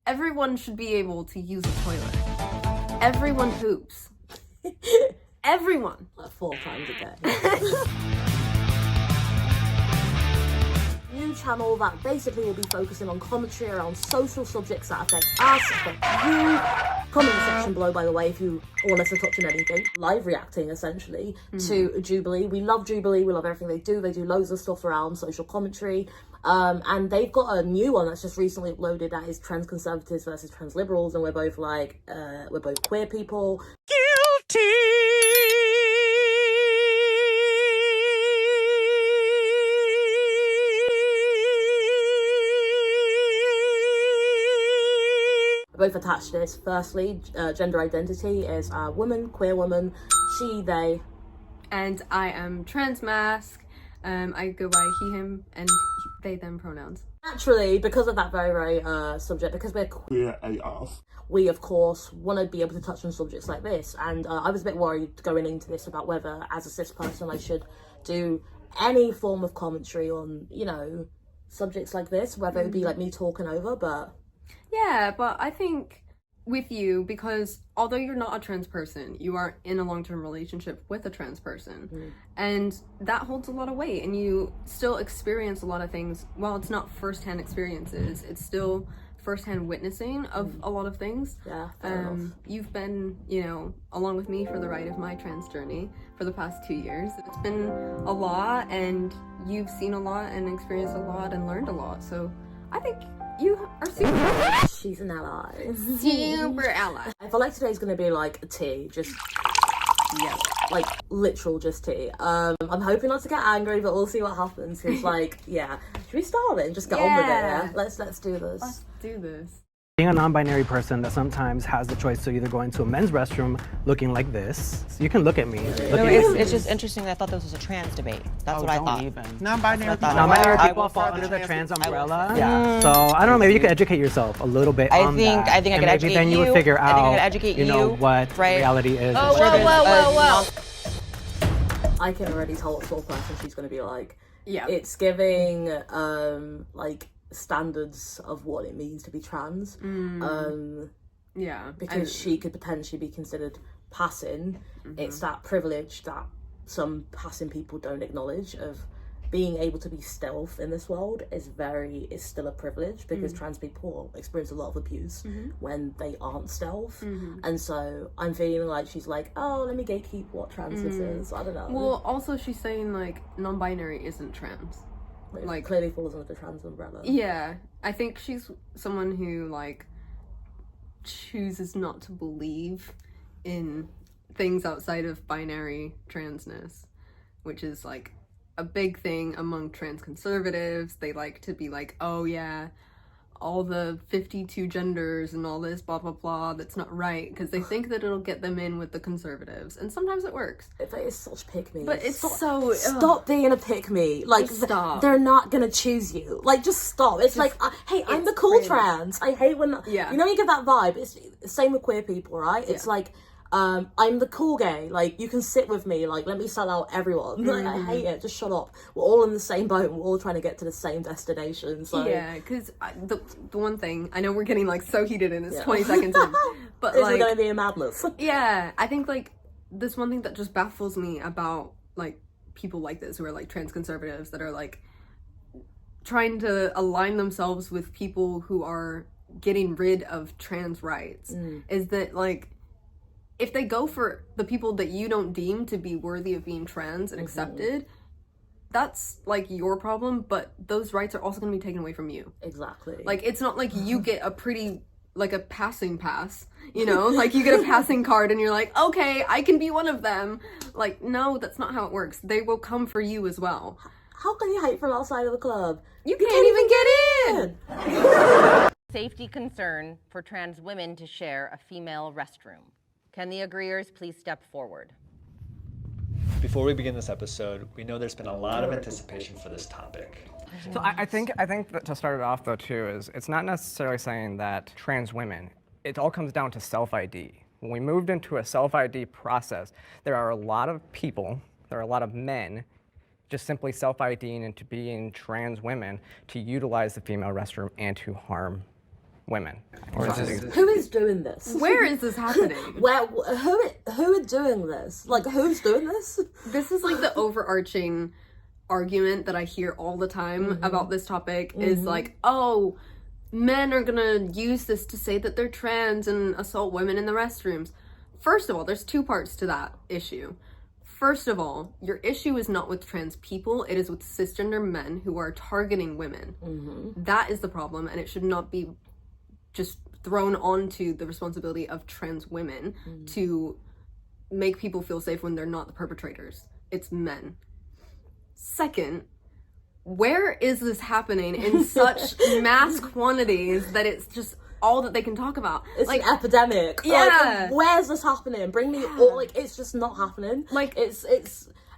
everyone should be able to use a toilet. Everyone poops. Everyone. Like 4 times a day. New channel that basically will be focusing on commentary around social subjects that affect us, affect you. Comment section below, by the way, if you want us to touch on anything. Live reacting, essentially, to Jubilee. We love Jubilee. We love everything they do. They do loads of stuff around social commentary. And they've got a new one that's just recently uploaded that is trans conservatives versus trans liberals, and we're both like, we're both queer people. Guilty! Both attached to this. Firstly, gender identity is woman, queer woman, she, they. And I am trans mask. I go by he, him, and they, them pronouns. Naturally, because of that very subject, because we're queer AF, we of course want to be able to touch on subjects like this. And I was a bit worried going into this about whether, as a cis person, I should do any form of commentary on, you know, subjects like this, whether it would be like me talking over, but... Yeah, but I think with you, because although you're not a trans person, you are in a long-term relationship with a trans person, and that holds a lot of weight, and you still experience a lot of things. While it's not first-hand experiences, it's still first-hand witnessing of a lot of things. Yeah, fair enough. You've been, you know, along with me for the ride of my trans journey for the past 2 years. It's been a lot, and you've seen a lot and experienced a lot and learned a lot, so I think you are super ally. She's an ally. Super ally. I feel like today's gonna be like a tea, just like literal just tea. I'm hoping not to get angry, but we'll see what happens. Cause like, yeah, should we start it and just get on with it? Yeah, let's do this. Let's do this. Being a non-binary person that sometimes has the choice to either go into a men's restroom looking like this. So you can look at me. It's just interesting that I thought this was a trans debate. That's what I thought. Non-binary people fall under the trans umbrella. Yeah. So I don't know. Maybe you could educate yourself a little bit on that. I think I could educate you. Maybe then you would figure out, you know, what reality is. Oh, whoa. I can already tell what sort of person she's gonna be like. Yeah. It's giving like standards of what it means to be trans. Yeah. Because she could potentially be considered passing. It's that privilege that some passing people don't acknowledge of being able to be stealth in this world is still a privilege, because trans people experience a lot of abuse when they aren't stealth. And so I'm feeling like she's like, oh, let me gatekeep what trans this is. I don't know. Well, also she's saying like non-binary isn't trans. Like clearly falls under the trans umbrella. Yeah, I think she's someone who like chooses not to believe in things outside of binary transness, which is like a big thing among trans conservatives. They like to be like, oh yeah, all the 52 genders and all this blah blah blah, that's not right, because they think that it'll get them in with the conservatives, and sometimes it works. It is such pick me. But it's stop being a pick me. Like stop. They're not gonna choose you. Like just stop. It's like, hey, I'm the cool trans. I hate when you know, you get that vibe. It's the same with queer people, right? It's like, I'm the cool gay, like you can sit with me, like let me sell out everyone. Like, I hate it, just shut up. We're all in the same boat, we're all trying to get to the same destination. So yeah, because the one thing, I know we're getting like so heated and it's 20 seconds in, but this like is gonna be a madness. Yeah, I think like this one thing that just baffles me about like people like this who are like trans conservatives that are like trying to align themselves with people who are getting rid of trans rights is that like if they go for the people that you don't deem to be worthy of being trans and accepted, that's like your problem, but those rights are also going to be taken away from you. Exactly. Like it's not like you get a pretty like a passing pass, you know, like you get a passing card and you're like, okay, I can be one of them. Like, no, that's not how it works. They will come for you as well. How can you hate from outside of the club? You can't even get in! Safety concern for trans women to share a female restroom. Can the agreeers please step forward? Before we begin this episode, we know there's been a lot of anticipation for this topic. So I think that to start it off though too is it's not necessarily saying that trans women, it all comes down to self-ID. When we moved into a self-ID process, there are a lot of people, there are a lot of men just simply self-IDing into being trans women to utilize the female restroom and to harm women. Or is it Who is doing this? Where is this happening? Who are doing this? Like, who's doing this? This is like the overarching argument that I hear all the time about this topic is like, oh, men are gonna use this to say that they're trans and assault women in the restrooms. First of all, there's two parts to that issue. First of all, your issue is not with trans people, it is with cisgender men who are targeting women. That is the problem, and it should not be just thrown onto the responsibility of trans women to make people feel safe when they're not the perpetrators. It's men. Second, where is this happening in such mass quantities that it's just all that they can talk about? It's like an epidemic. Yeah. Like, where's this happening? Bring me all, like, it's just not happening. Like, it's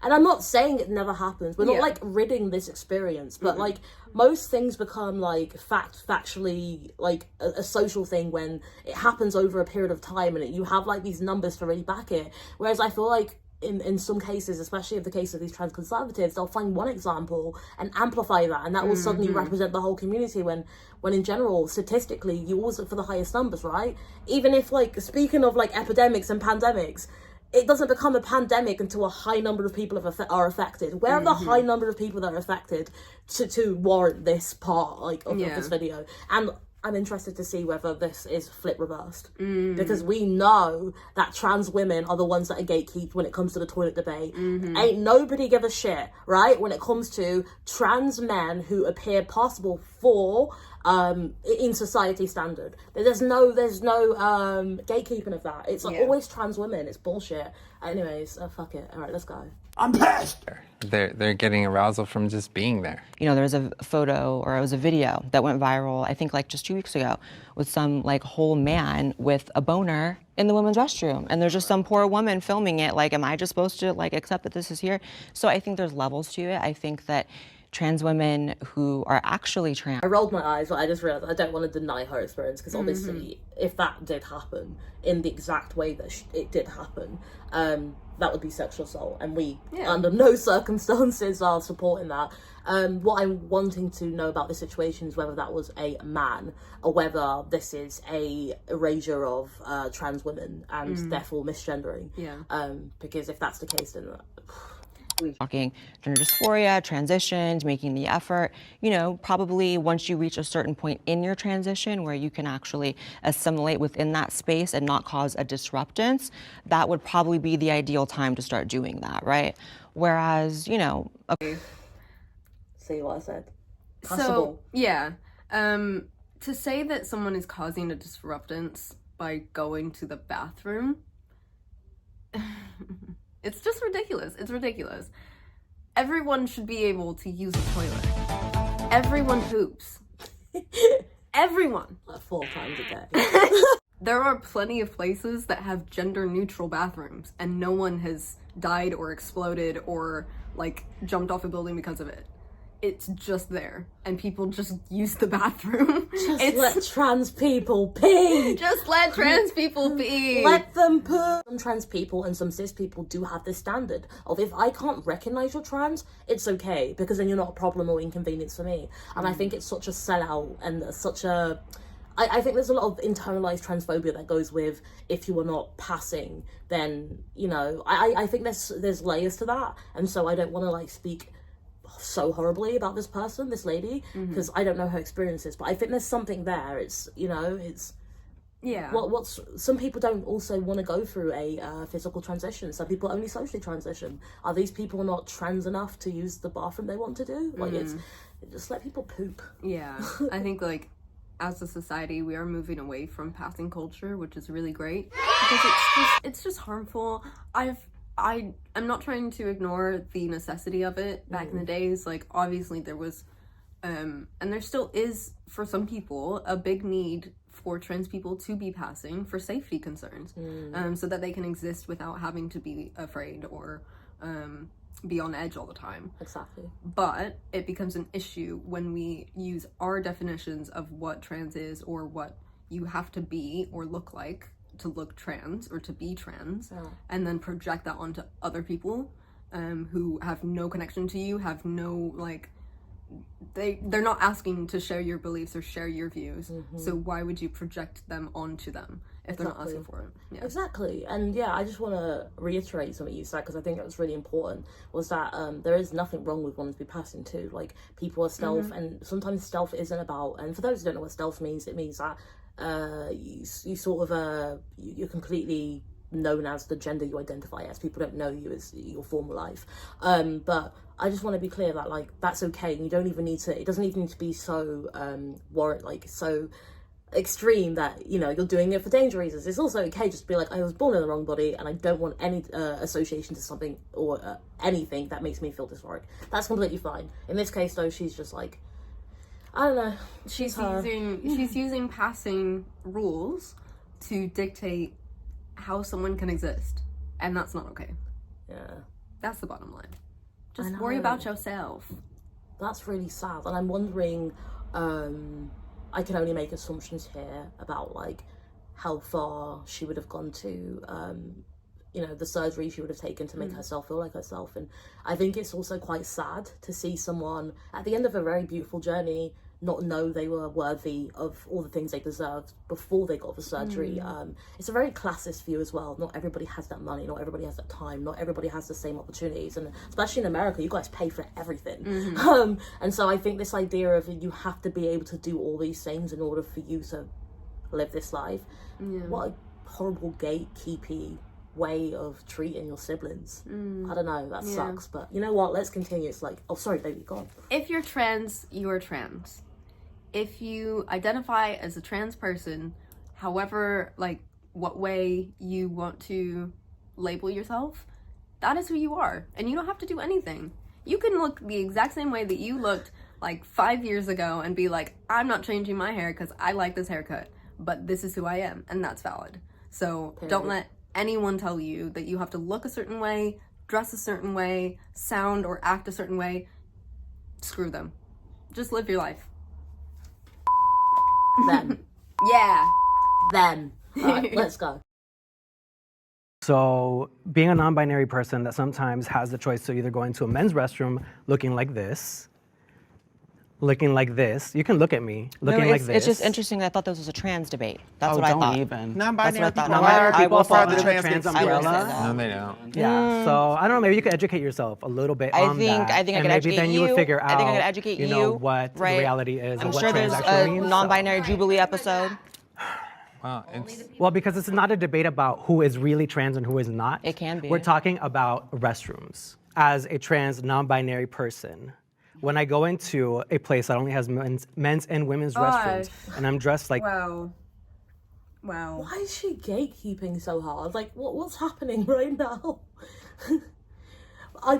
and I'm not saying it never happens. We're not like ridding this experience, but like most things become like factually like a social thing when it happens over a period of time and you have like these numbers to really back it. Whereas I feel like in some cases, especially in the case of these trans conservatives, they'll find one example and amplify that, and that will suddenly represent the whole community when in general, statistically, you always look for the highest numbers, right? Even if, like, speaking of like epidemics and pandemics, it doesn't become a pandemic until a high number of people are affected. Where are the high number of people that are affected to warrant this part like of this video? And I'm interested to see whether this is flip reversed, because we know that trans women are the ones that are gatekeeped when it comes to the toilet debate. Ain't nobody give a shit, right, when it comes to trans men who appear possible for in society standard. There's no gatekeeping of that. It's always trans women. It's bullshit. Anyways, fuck it. All right, let's go. I'm pissed. They're getting arousal from just being there. You know, there was a photo or it was a video that went viral, I think like just 2 weeks ago, with some like whole man with a boner in the women's restroom. And there's just some poor woman filming it. Like, am I just supposed to like accept that this is here? So I think there's levels to it. I think that trans women who are actually trans. I rolled my eyes, but I just realized I don't want to deny her experience, because obviously if that did happen in the exact way that it did happen, that would be sexual assault, and we under no circumstances are supporting that. What I'm wanting to know about this situation is whether that was a man or whether this is a erasure of trans women and therefore misgendering. Because if that's the case, then talking gender dysphoria, transitions, making the effort, you know, probably once you reach a certain point in your transition where you can actually assimilate within that space and not cause a disruptance, that would probably be the ideal time to start doing that, right? Whereas, you know... See what I said? Possible. So, yeah. To say that someone is causing a disruptance by going to the bathroom... It's just ridiculous. It's ridiculous. Everyone should be able to use a toilet. Everyone poops. Everyone. Like 4 times a day. There are plenty of places that have gender-neutral bathrooms, and no one has died or exploded or, like, jumped off a building because of it. It's just there, and people just use the bathroom. Let trans people pee! Just let trans people pee! Let them poo! Some trans people and some cis people do have this standard of, if I can't recognise you're trans, it's okay, because then you're not a problem or inconvenience for me. And I think it's such a sellout and such a... I think there's a lot of internalized transphobia that goes with, if you are not passing, then, you know, I think there's layers to that, and so I don't want to, like, speak so horribly about this person, this lady, because I don't know her experiences, but I think there's something there. It's, you know, it's what's some people don't also want to go through a physical transition. Some people only socially transition. Are these people not trans enough to use the bathroom they want to do? Like, it's just let people poop. I think, like, as a society we are moving away from passing culture, which is really great, because it's just harmful. I'm not trying to ignore the necessity of it. Back in the days, like, obviously there was, and there still is, for some people, a big need for trans people to be passing for safety concerns, so that they can exist without having to be afraid or be on edge all the time. Exactly. But it becomes an issue when we use our definitions of what trans is, or what you have to be or look like to look trans or to be trans, and then project that onto other people who have no connection to you, have no, like, they're not asking to share your beliefs or share your views. So why would you project them onto them if they're not asking for it? Yeah. Exactly. And yeah, I just want to reiterate something you said, because I think it was really important, was that there is nothing wrong with wanting to be passing too. Like, people are stealth, and sometimes stealth isn't about, and for those who don't know what stealth means, it means that you sort of you're completely known as the gender you identify as. People don't know you as your former life. But I just want to be clear that, like, that's okay, and you don't even need to, it doesn't even need to be so so extreme that, you know, you're doing it for danger reasons. It's also okay just to be like, I was born in the wrong body and I don't want any association to something or anything that makes me feel dysphoric. That's completely fine. In this case though, she's just like, I don't know, she's using passing rules to dictate how someone can exist, and that's not okay. Yeah, that's the bottom line. Just worry about yourself. That's really sad. And I'm wondering, I can only make assumptions here about, like, how far she would have gone to, you know, the surgery she would have taken to make herself feel like herself. And I think it's also quite sad to see someone at the end of a very beautiful journey not know they were worthy of all the things they deserved before they got the surgery. It's a very classist view as well. Not everybody has that money, not everybody has that time, not everybody has the same opportunities, and especially in America, you guys pay for everything. And so I think this idea of you have to be able to do all these things in order for you to live this life, what a horrible gatekeepy way of treating your siblings. I don't know, that sucks. But you know what, let's continue. It's like, oh sorry baby, go on. If you're trans, you are trans. If you identify as a trans person, however, like, what way you want to label yourself, that is who you are, and you don't have to do anything. You can look the exact same way that you looked like 5 years ago and be like, I'm not changing my hair because I like this haircut, but this is who I am, and that's valid. So don't let anyone tell you that you have to look a certain way, dress a certain way, sound or act a certain way. Screw them. Just live your life. Then. Yeah. Then. Alright, let's go. So being a non-binary person that sometimes has the choice to either go into a men's restroom looking like this, you can look at me looking like this. It's just interesting. I thought this was a trans debate. That's what I don't thought. even. Non-binary people, Non-binary people fall under the trans trans get serious. umbrella. No, they don't. Yeah. So I don't know. Maybe you could educate yourself a little bit on that. I think I and could maybe educate then you would figure out. I think I could educate you know what the reality is. I'm and what sure there's trans a actually means. non-binary Jubilee episode. Wow, Well, because it's not a debate about who is really trans and who is not. It can be. We're talking about restrooms. As a trans non-binary person, when I go into a place that only has men's and women's restrooms, and I'm dressed like Wow. Why is she gatekeeping so hard? Like, what's happening right now?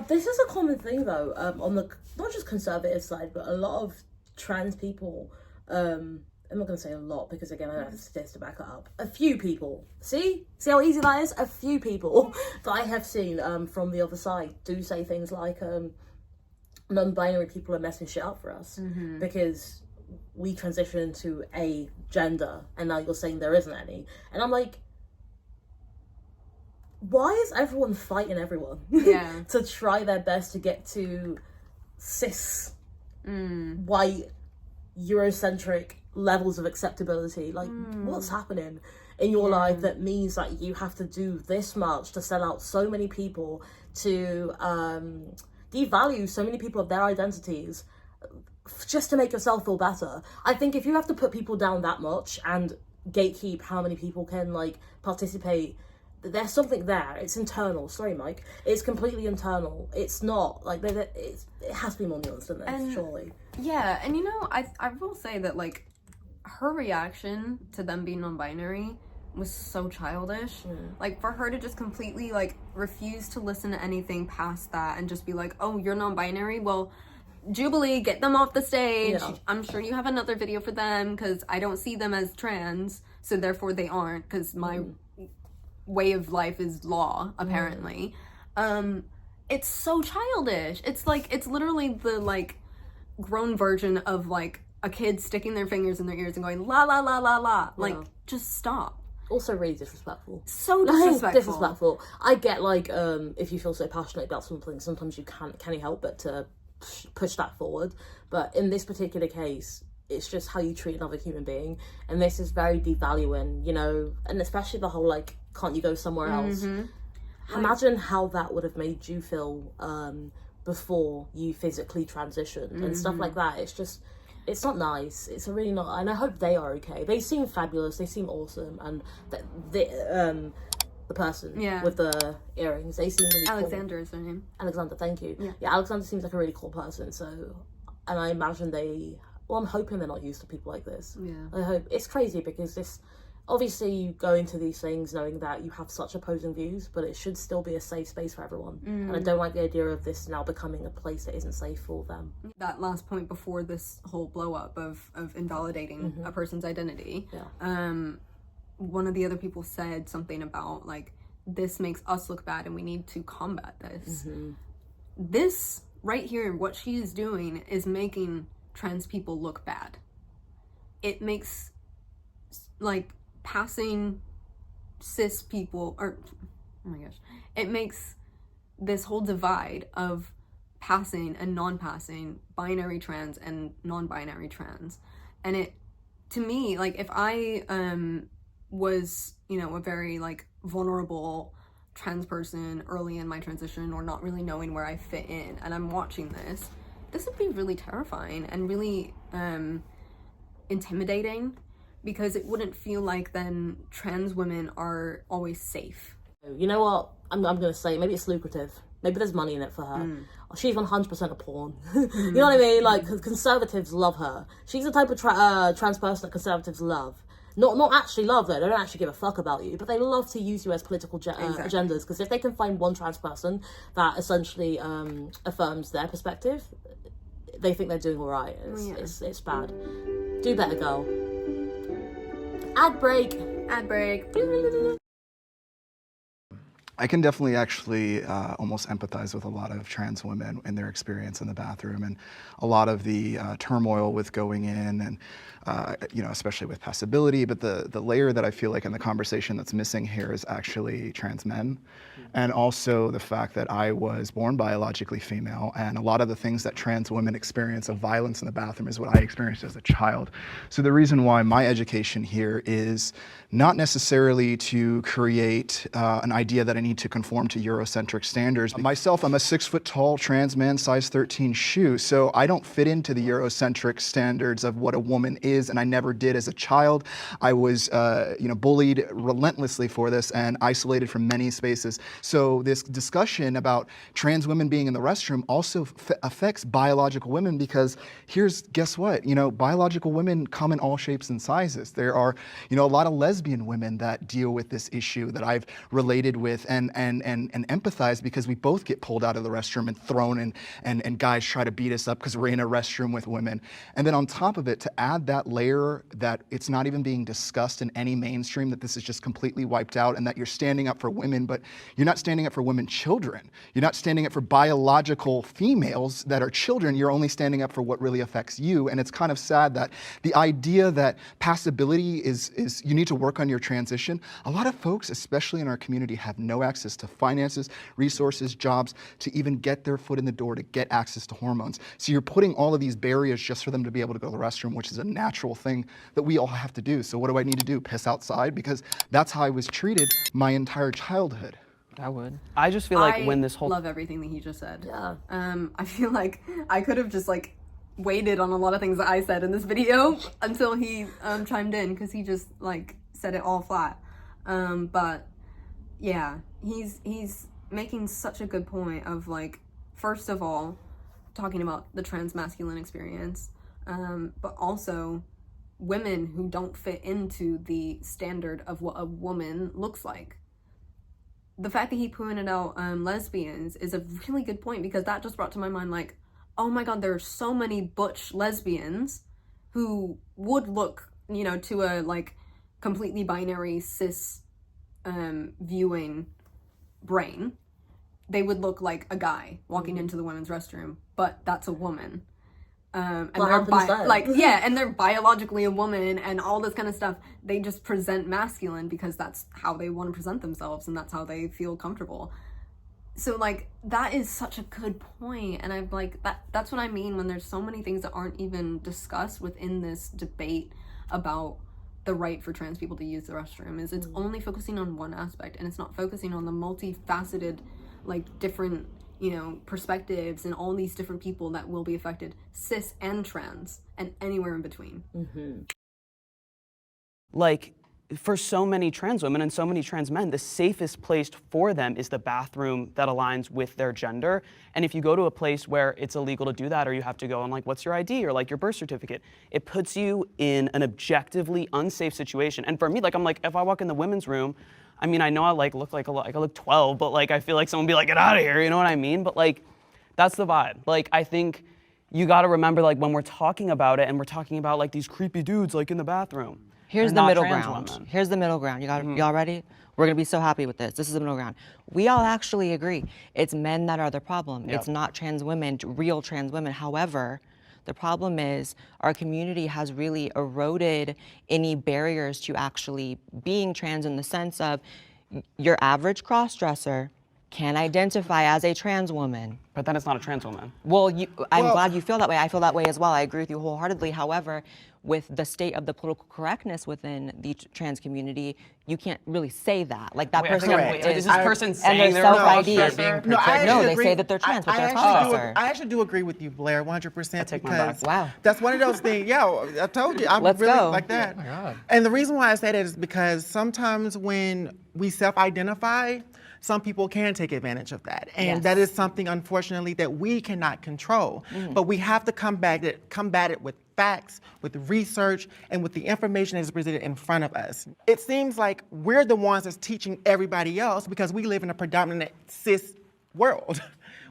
This is a common thing though, on the not just conservative side, but a lot of trans people. I'm not going to say a lot because again I don't have statistics to back it up. A few people, see how easy that is. A few people that I have seen from the other side do say things like non-binary people are messing shit up for us because we transition to a gender and now you're saying there isn't any. And I'm like, why is everyone fighting everyone to try their best to get to cis white Eurocentric levels of acceptability? Like, what's happening in your life that means that you have to do this much to sell out so many people, to devalue so many people of their identities just to make yourself feel better? I think if you have to put people down that much and gatekeep how many people can like participate, there's something there. It's internal. Sorry, Mike. It's completely internal. It's not like it has to be more nuanced than this, surely. Yeah, and you know, I will say that like her reaction to them being non-binary was so childish. Like, for her to just completely like refuse to listen to anything past that and just be like, oh, you're non-binary, well, Jubilee, get them off the stage. I'm sure you have another video for them because I don't see them as trans, so therefore they aren't, because my way of life is law, apparently. It's so childish. It's like, it's literally the like grown version of like a kid sticking their fingers in their ears and going la la la la la. Like, just stop. Also really disrespectful. So disrespectful. I get like if you feel so passionate about something, sometimes you can't help but to push that forward. But in this particular case, it's just how you treat another human being, and this is very devaluing, you know, and especially the whole like, can't you go somewhere else? Imagine how that would have made you feel before you physically transitioned and stuff like that. It's just, it's not nice. It's a really not, and I hope they are okay. They seem fabulous. They seem awesome, and the person with the earrings, they seem really Alexander cool. is their name. Alexander, thank you. Yeah, Alexander seems like a really cool person. So, and I imagine I'm hoping they're not used to people like this. Yeah. I hope. It's crazy because this, obviously you go into these things knowing that you have such opposing views, but it should still be a safe space for everyone. And I don't like the idea of this now becoming a place that isn't safe for them. That last point before this whole blow up of invalidating a person's identity, one of the other people said something about like, this makes us look bad and we need to combat this. This right here, what she is doing is making trans people look bad. It makes like passing cis people, or oh my gosh, it makes this whole divide of passing and non-passing, binary trans and non-binary trans. And it, to me, like if I was, you know, a very like vulnerable trans person early in my transition, or not really knowing where I fit in, and I'm watching this would be really terrifying and really intimidating, because it wouldn't feel like then trans women are always safe. You know what? I'm gonna say maybe it's lucrative. Maybe there's money in it for her. She's 100% a pawn. You know what I mean? Like, conservatives love her. She's the type of trans person that conservatives love. Not actually love, though. They don't actually give a fuck about you, but they love to use you as political agendas, because if they can find one trans person that essentially affirms their perspective, they think they're doing all right. It's bad. Do better, girl. Ad break. I can definitely actually almost empathize with a lot of trans women in their experience in the bathroom, and a lot of the turmoil with going in, and you know, especially with passability. But the layer that I feel like in the conversation that's missing here is actually trans men, and also the fact that I was born biologically female, and a lot of the things that trans women experience of violence in the bathroom is what I experienced as a child. So the reason why my education here is not necessarily to create an idea that I need to conform to Eurocentric standards. Myself, I'm a 6 foot tall trans man, size 13 shoe, so I don't fit into the Eurocentric standards of what a woman is, and I never did as a child. I was you know, bullied relentlessly for this and isolated from many spaces. So this discussion about trans women being in the restroom also affects biological women, because guess what? You know, biological women come in all shapes and sizes. There are, you know, a lot of lesbian women that deal with this issue that I've related with and empathize, because we both get pulled out of the restroom and thrown, and guys try to beat us up because we're in a restroom with women. And then on top of it, to add that layer that it's not even being discussed in any mainstream, that this is just completely wiped out, and that you're standing up for women, but you're not standing up for women children. You're not standing up for biological females that are children. You're only standing up for what really affects you. And it's kind of sad that the idea that passability is you need to work on your transition. A lot of folks, especially in our community, have no access to finances, resources, jobs, to even get their foot in the door, to get access to hormones. So you're putting all of these barriers just for them to be able to go to the restroom, which is a natural thing that we all have to do. So what do I need to do? Piss outside? Because that's how I was treated my entire childhood. I would. I just feel like when this whole... I love everything that he just said. Yeah. I feel like I could have just like waited on a lot of things that I said in this video until he chimed in, because he just like said it all flat. But yeah, he's making such a good point of like, first of all, talking about the trans masculine experience, but also women who don't fit into the standard of what a woman looks like. The fact that he pointed out lesbians is a really good point, because that just brought to my mind like, oh my god, there are so many butch lesbians who would look, you know, to a like completely binary cis viewing brain, they would look like a guy walking into the women's restroom, but that's a woman. And they're and they're biologically a woman and all this kind of stuff. They just present masculine because that's how they want to present themselves and that's how they feel comfortable. So like that is such a good point, and I'm like that's what I mean when there's so many things that aren't even discussed within this debate about the right for trans people to use the restroom. Is it's only focusing on one aspect, and it's not focusing on the multifaceted, like, different, you know, perspectives and all these different people that will be affected, cis and trans and anywhere in between. Like, for so many trans women and so many trans men, the safest place for them is the bathroom that aligns with their gender. And if you go to a place where it's illegal to do that, or you have to go and like, what's your ID or like your birth certificate, it puts you in an objectively unsafe situation. And for me, like, I'm like, if I walk in the women's room, I mean, I know I like look like a lot, like I look 12, but like I feel like someone would be like, get out of here, you know what I mean? But like, that's the vibe. Like, I think you got to remember, like, when we're talking about it and we're talking about like these creepy dudes like in the bathroom. Here's They're the not middle trans ground. women. Here's the middle ground. Y'all ready? We're gonna be so happy with this. This is the middle ground. We all actually agree. It's men that are the problem. Yep. It's not trans women, real trans women. However, the problem is our community has really eroded any barriers to actually being trans, in the sense of your average cross-dresser can identify as a trans woman. But then it's not a trans woman. Well, I'm glad you feel that way. I feel that way as well. I agree with you wholeheartedly. However, with the state of the political correctness within the trans community, you can't really say that. Like, that person Is this person and saying their they're self-ID. No, I actually they agree. say that they're trans, but they're a I cross-dresser. actually do agree with you, Blaire, 100%. I take my back. Wow. That's one of those things. Yeah, I told you. I'm Let's really go. like that. Oh my God. And the reason why I say that is because sometimes when we self-identify, some people can take advantage of that. And Yes. that is something, unfortunately, that we cannot control. But we have to combat it with facts, with research, and with the information that is presented in front of us. It seems like we're the ones that's teaching everybody else because we live in a predominant cis world.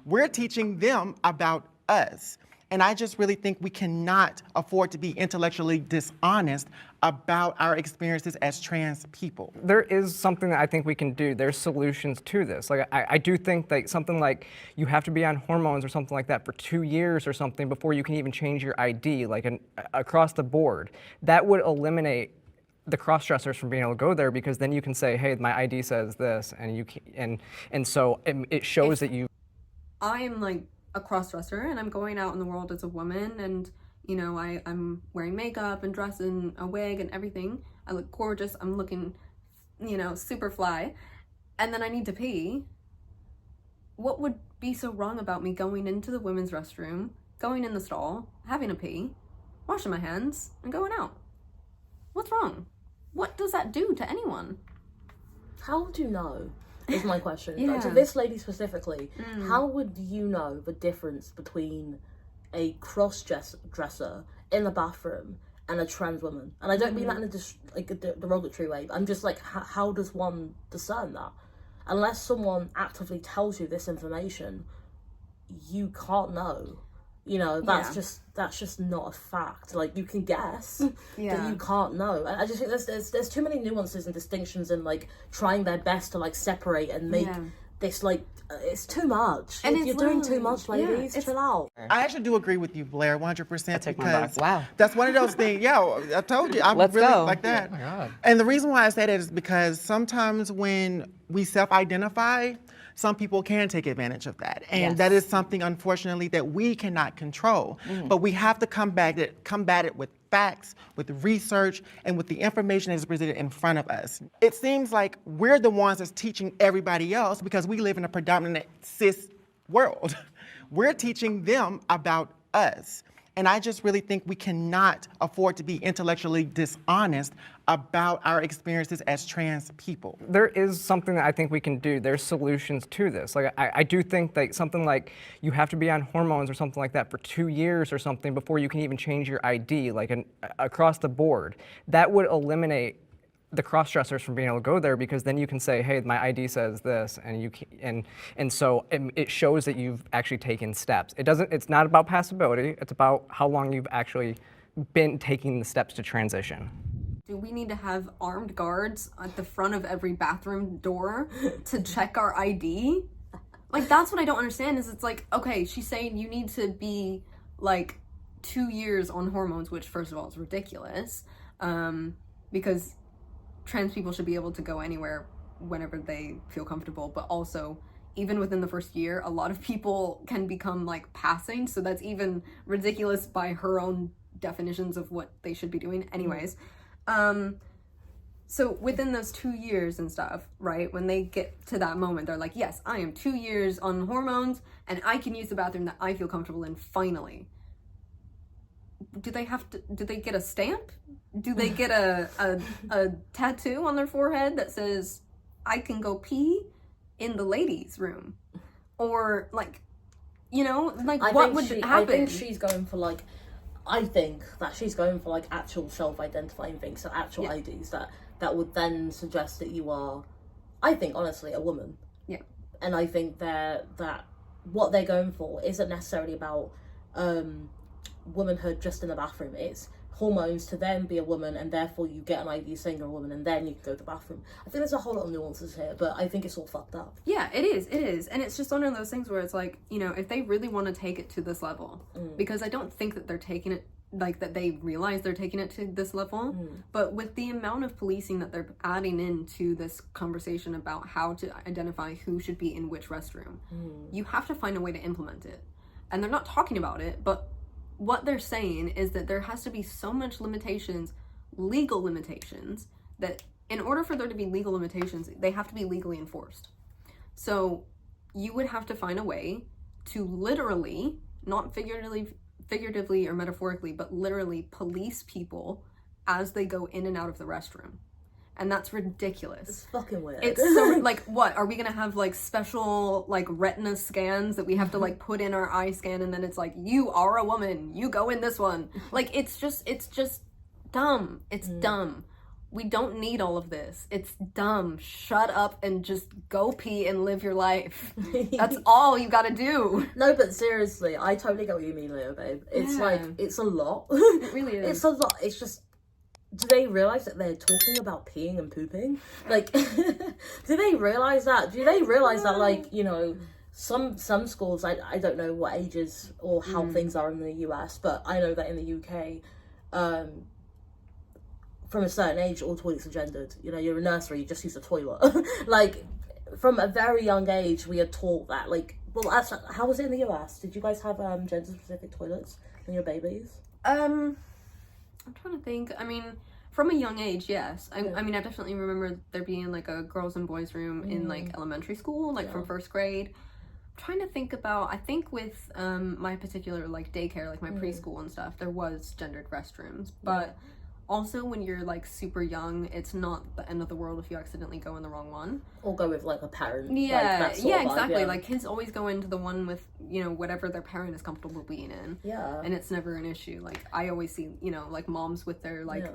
We're teaching them about us. And I just really think we cannot afford to be intellectually dishonest about our experiences as trans people. There is something that I think we can do. There's solutions to this. Like, I do think that something like you have to be on hormones or something like that for 2 years or something before you can even change your ID, like across the board. That would eliminate the cross-dressers from being able to go there, because then you can say, hey, my ID says this, and you can, and so it shows that you. I'm like a cross-dresser, and I'm going out in the world as a woman, and you know, I'm wearing makeup and dress in a wig and everything. I look gorgeous. I'm looking, you know, super fly. And then I need to pee. What would be so wrong about me going into the women's restroom, going in the stall, having a pee, washing my hands, and going out? What's wrong? What does that do to anyone? How would you know, is my question. Yeah. Like, to this lady specifically, how would you know the difference between a cross-dresser in the bathroom and a trans woman? And I don't mean that in a derogatory way, but I'm just like, how does one discern that? Unless someone actively tells you this information, you can't know. You know, that's just not a fact. Like, you can guess, but you can't know. And I just think there's too many nuances and distinctions, and like trying their best to like separate and make this like it's too much. And you're doing too much, ladies. Chill out. I actually do agree with you, Blaire, 100%. I take my back. Wow. That's one of those things. Yeah, I told you. I'm Let's really go. like that. Oh my God. And the reason why I say that is because sometimes when we self-identify, some people can take advantage of that. And that is something, unfortunately, that we cannot control. But we have to combat it with facts, with research, and with the information that is presented in front of us. It seems like we're the ones that's teaching everybody else because we live in a predominant cis world. We're teaching them about us. And I just really think we cannot afford to be intellectually dishonest about our experiences as trans people. There is something that I think we can do. There's solutions to this. Like, I do think that something like you have to be on hormones or something like that for 2 years or something before you can even change your ID, like across the board. That would eliminate the cross-dressers from being able to go there, because then you can say, hey, my ID says this, and you can, and so it shows that you've actually taken steps. It's not about passability. It's about how long you've actually been taking the steps to transition. Do we need to have armed guards at the front of every bathroom door to check our ID? Like, that's what I don't understand, is it's like, okay, she's saying you need to be like 2 years on hormones, which first of all is ridiculous, because trans people should be able to go anywhere whenever they feel comfortable, but also even within the first year, a lot of people can become like passing. So that's even ridiculous by her own definitions of what they should be doing. Anyways, so within those 2 years and stuff, right, when they get to that moment, they're like, yes, I am 2 years on hormones and I can use the bathroom that I feel comfortable in finally. Do they get a stamp? Do they get a tattoo on their forehead that says, I can go pee in the ladies' room? Or like, you know, like what would happen? I think she's going for like, actual self-identifying things, so actual IDs that would then suggest that you are, I think, honestly, a woman. Yeah. And I think that what they're going for isn't necessarily about womanhood just in the bathroom. It's hormones to then be a woman, and therefore you get an ID saying you're a woman, and then you can go to the bathroom. I think there's a whole lot of nuances here, but I think it's all fucked up. Yeah, it is. And it's just one of those things where it's like, you know, if they really want to take it to this level, because I don't think that they're taking it, like that they realize they're taking it to this level, but with the amount of policing that they're adding into this conversation about how to identify who should be in which restroom, you have to find a way to implement it. And they're not talking about it, but what they're saying is that there has to be so much limitations, legal limitations, that in order for there to be legal limitations, they have to be legally enforced. So you would have to find a way to literally, not figuratively or metaphorically, but literally police people as they go in and out of the restroom. And that's ridiculous. It's fucking weird. It's so, like, what? Are we gonna have, like, special, like, retina scans that we have to, like, put in our eye scan, and then it's like, you are a woman, you go in this one. Like, it's just dumb. It's dumb. We don't need all of this. It's dumb. Shut up and just go pee and live your life. That's all you gotta do. No, but seriously, I totally get what you mean, Leo, babe. It's like, it's a lot. It really is. It's a lot. It's just, do they realise that they're talking about peeing and pooping? Like, do they realise that? Do they realise that, like, you know, some schools, I don't know what ages or how things are in the US, but I know that in the UK, from a certain age, all toilets are gendered. You know, you're a nursery, you just use a toilet. Like, from a very young age, we are taught that, like, well, how was it in the US? Did you guys have gender-specific toilets when you were babies? I'm trying to think. I mean, from a young age, yes. I mean, I definitely remember there being, like, a girls and boys room in, like, elementary school, like, from first grade. I'm trying to think about, I think with my particular, like, daycare, like, my preschool and stuff, there was gendered restrooms. But also, when you're, like, super young, it's not the end of the world if you accidentally go in the wrong one. Or go with, like, a parent. Yeah, like, that sort of exactly. vibe, Like, kids always go into the one with, you know, whatever their parent is comfortable being in. Yeah. And it's never an issue. Like, I always see, you know, like, moms with their, like,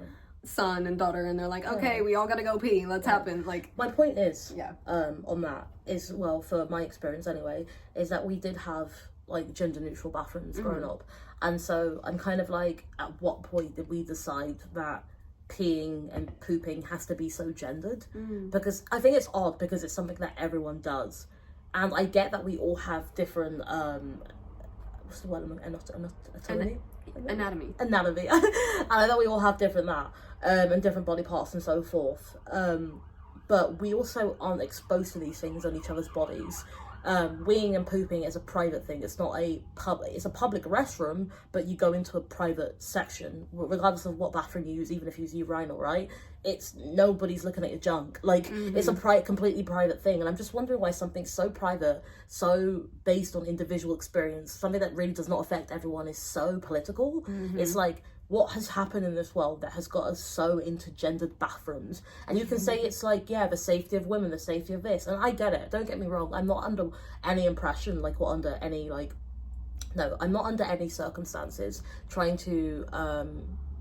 son and daughter, and they're like, okay, we all gotta go pee, let's happen. Like, my point is, on that is, well, for my experience anyway, is that we did have, like, gender neutral bathrooms growing up. And so I'm kind of like, at what point did we decide that peeing and pooping has to be so gendered? Because I think it's odd, because it's something that everyone does, and I get that we all have different what's the word, anatomy. And I know we all have different and different body parts and so forth, but we also aren't exposed to these things on each other's bodies. Weeing and pooping is a private thing. It's not it's a public restroom, but you go into a private section, regardless of what bathroom you use, even if you use urinal, right? It's nobody's looking at your junk. Like, it's a completely private thing. And I'm just wondering why something so private, so based on individual experience, something that really does not affect everyone, is so political. It's like, what has happened in this world that has got us so into gendered bathrooms? And you can say it's like, yeah, the safety of women, the safety of this. And I get it. Don't get me wrong. I'm not under any impression, like, or under any, like, no, I'm not under any circumstances trying to,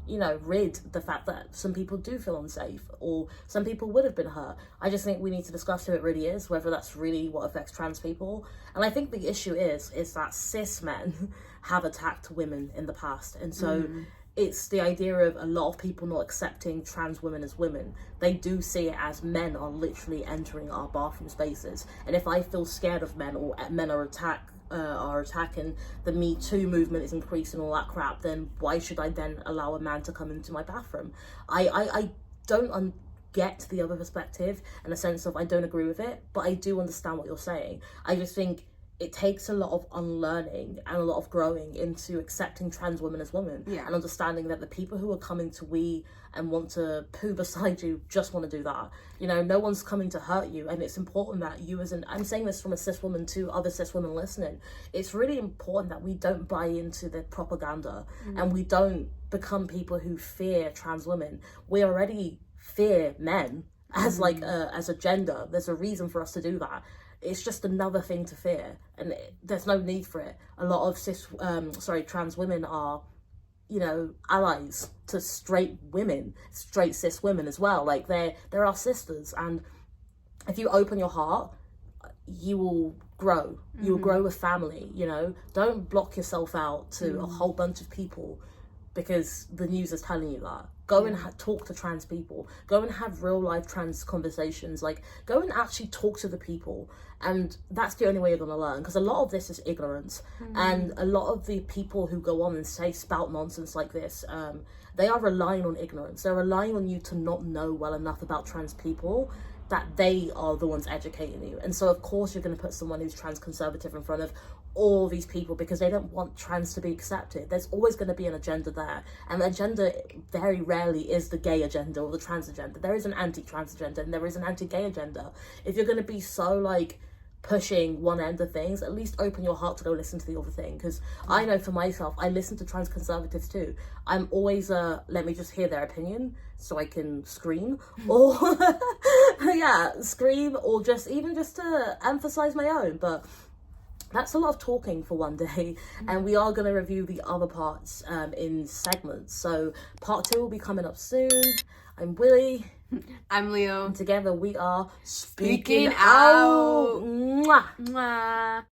you know, rid the fact that some people do feel unsafe or some people would have been hurt. I just think we need to discuss who it really is, whether that's really what affects trans people. And I think the issue is that cis men have attacked women in the past. And so it's the idea of a lot of people not accepting trans women as women. They do see it as men are literally entering our bathroom spaces. And if I feel scared of men, or men are attacking, the Me Too movement is increasing, all that crap, then why should I then allow a man to come into my bathroom? I don't get the other perspective in a sense of I don't agree with it, but I do understand what you're saying. I just think it takes a lot of unlearning and a lot of growing into accepting trans women as women, and understanding that the people who are coming to we and want to poo beside you just want to do that. You know, no one's coming to hurt you, and it's important that you I'm saying this from a cis woman to other cis women listening, it's really important that we don't buy into the propaganda and we don't become people who fear trans women. We already fear men as like as a gender. There's a reason for us to do that. It's just another thing to fear, and there's no need for it. A lot of trans women are, you know, allies to straight cis women as well. Like they're our sisters, and if you open your heart, you will grow. You will grow a family. You know, don't block yourself out to a whole bunch of people because the news is telling you that. Go and talk to trans people. Go and have real life trans conversations. Like, go and actually talk to the people. And that's the only way you're going to learn. Because a lot of this is ignorance. And a lot of the people who go on and spout nonsense like this, they are relying on ignorance. They're relying on you to not know well enough about trans people that they are the ones educating you. And so, of course, you're going to put someone who's trans conservative in front of all these people because they don't want trans to be accepted. There's always going to be an agenda there, and the agenda very rarely is the gay agenda or the trans agenda. There is an anti-trans agenda and there is an anti-gay agenda. If you're going to be so like pushing one end of things, at least open your heart to go listen to the other thing. Because I know for myself, I listen to trans conservatives too. I'm always let me just hear their opinion so I can scream or scream, or just to emphasize my own. But that's a lot of talking for one day, and we are going to review the other parts in segments. So part 2 will be coming up soon. I'm Willie. I'm Leo. And together we are Speaking Out. Mwah. Mwah.